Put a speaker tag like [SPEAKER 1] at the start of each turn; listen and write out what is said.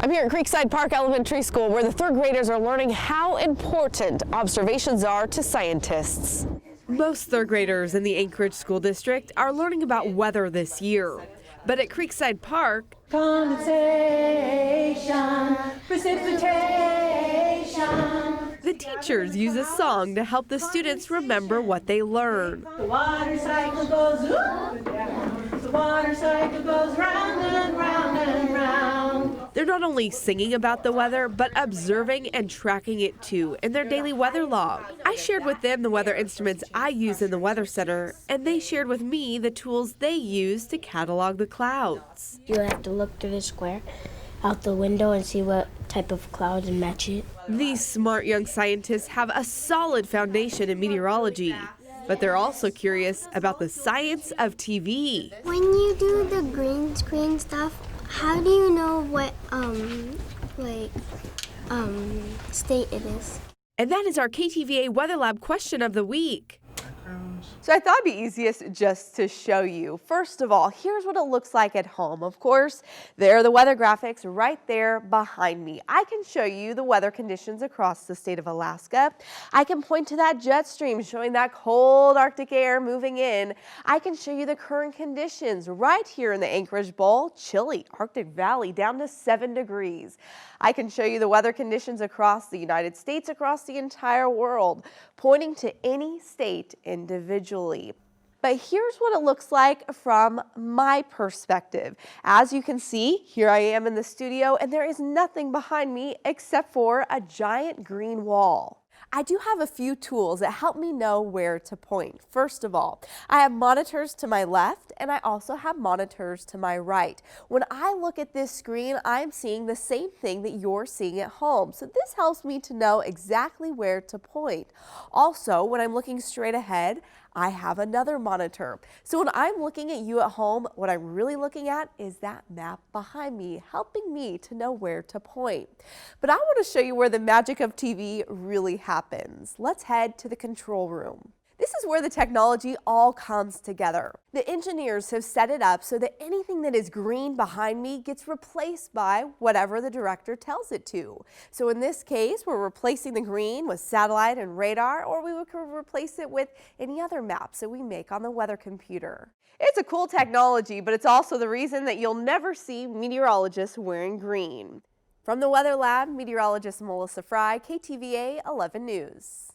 [SPEAKER 1] I'm here at Creekside Park Elementary School where the third graders are learning how important observations are to scientists.
[SPEAKER 2] Most third graders in the Anchorage School District are learning about weather this year. But at Creekside Park,
[SPEAKER 3] condensation, precipitation.
[SPEAKER 2] The teachers use a song to help the students remember what they learn.
[SPEAKER 3] The water cycle goes up and down. The water cycle goes round and round and round.
[SPEAKER 2] They're not only singing about the weather, but observing and tracking it too in their daily weather log. I shared with them the weather instruments I use in the Weather Center, and they shared with me the tools they use to catalog the clouds.
[SPEAKER 4] You have to look through the square out the window and see what type of clouds and match it.
[SPEAKER 2] These smart young scientists have a solid foundation in meteorology, but they're also curious about the science of TV.
[SPEAKER 5] When you do the green screen stuff, how do you know what state it is?
[SPEAKER 2] And that is our KTVA Weather Lab question of the week.
[SPEAKER 6] So I thought it'd be easiest just to show you. First of all, here's what it looks like at home. Of course, there are the weather graphics right there behind me. I can show you the weather conditions across the state of Alaska. I can point to that jet stream showing that cold Arctic air moving in. I can show you the current conditions right here in the Anchorage Bowl, chilly Arctic Valley down to 7 degrees. I can show you the weather conditions across the United States, across the entire world, pointing to any state individually. But here's what it looks like from my perspective. As you can see, here I am in the studio and there is nothing behind me except for a giant green wall. I do have a few tools that help me know where to point. First of all, I have monitors to my left and I also have monitors to my right. When I look at this screen, I'm seeing the same thing that you're seeing at home. So this helps me to know exactly where to point. Also, when I'm looking straight ahead, I have another monitor. So when I'm looking at you at home, what I'm really looking at is that map behind me, helping me to know where to point. But I want to show you where the magic of TV really happens. Let's head to the control room. This is where the technology all comes together. The engineers have set it up so that anything that is green behind me gets replaced by whatever the director tells it to. So in this case, we're replacing the green with satellite and radar, or we could replace it with any other maps that we make on the weather computer. It's a cool technology, but it's also the reason that you'll never see meteorologists wearing green. From the Weather Lab, meteorologist Melissa Fry, KTVA 11 News.